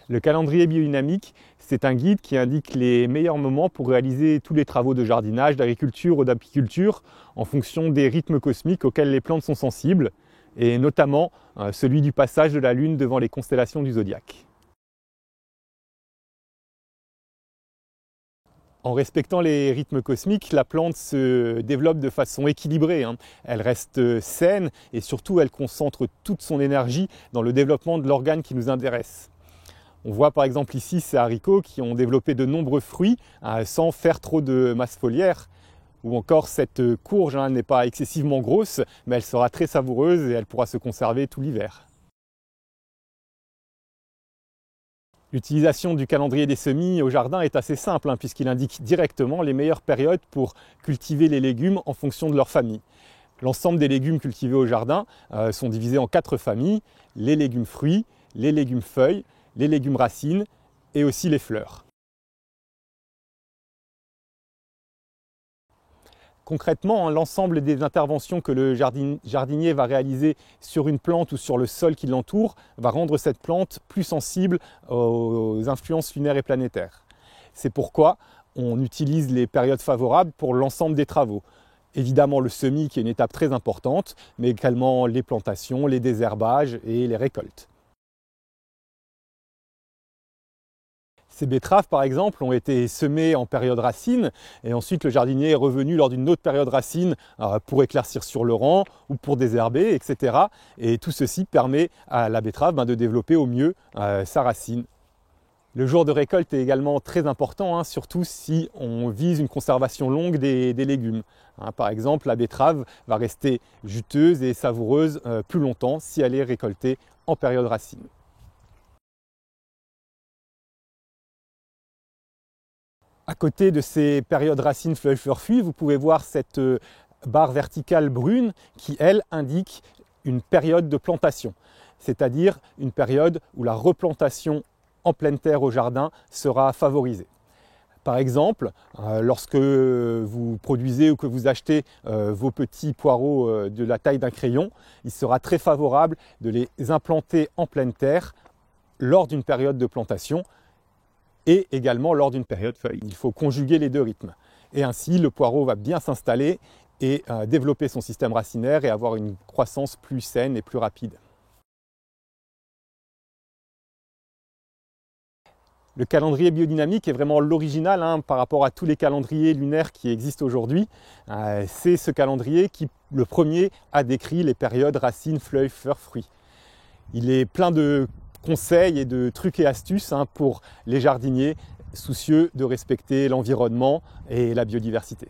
Le calendrier biodynamique, c'est un guide qui indique les meilleurs moments pour réaliser tous les travaux de jardinage, d'agriculture ou d'apiculture en fonction des rythmes cosmiques auxquels les plantes sont sensibles, et notamment celui du passage de la Lune devant les constellations du zodiaque. En respectant les rythmes cosmiques, la plante se développe de façon équilibrée. Elle reste saine et surtout elle concentre toute son énergie dans le développement de l'organe qui nous intéresse. On voit par exemple ici ces haricots qui ont développé de nombreux fruits sans faire trop de masse foliaire. Ou encore cette courge n'est pas excessivement grosse, mais elle sera très savoureuse et elle pourra se conserver tout l'hiver. L'utilisation du calendrier des semis au jardin est assez simple puisqu'il indique directement les meilleures périodes pour cultiver les légumes en fonction de leur famille. L'ensemble des légumes cultivés au jardin sont divisés en 4 familles, les légumes fruits, les légumes feuilles, les légumes racines et aussi les fleurs. Concrètement, l'ensemble des interventions que le jardinier va réaliser sur une plante ou sur le sol qui l'entoure va rendre cette plante plus sensible aux influences lunaires et planétaires. C'est pourquoi on utilise les périodes favorables pour l'ensemble des travaux. Évidemment le semis qui est une étape très importante, mais également les plantations, les désherbages et les récoltes. Ces betteraves, par exemple, ont été semées en période racine et ensuite le jardinier est revenu lors d'une autre période racine pour éclaircir sur le rang ou pour désherber, etc. Et tout ceci permet à la betterave de développer au mieux sa racine. Le jour de récolte est également très important, surtout si on vise une conservation longue des légumes. Par exemple, la betterave va rester juteuse et savoureuse plus longtemps si elle est récoltée en période racine. À côté de ces périodes racines, feuilles, fleurs, fruits, vous pouvez voir cette barre verticale brune qui, elle, indique une période de plantation, c'est-à-dire une période où la replantation en pleine terre au jardin sera favorisée. Par exemple, lorsque vous produisez ou que vous achetez vos petits poireaux de la taille d'un crayon, il sera très favorable de les implanter en pleine terre lors d'une période de plantation et également lors d'une période feuille. Il faut conjuguer les deux rythmes. Et ainsi, le poireau va bien s'installer et développer son système racinaire et avoir une croissance plus saine et plus rapide. Le calendrier biodynamique est vraiment l'original par rapport à tous les calendriers lunaires qui existent aujourd'hui. C'est ce calendrier qui, le premier, a décrit les périodes racines, fleurs, fleurs, fruits. Il est plein de conseils et de trucs et astuces pour les jardiniers soucieux de respecter l'environnement et la biodiversité.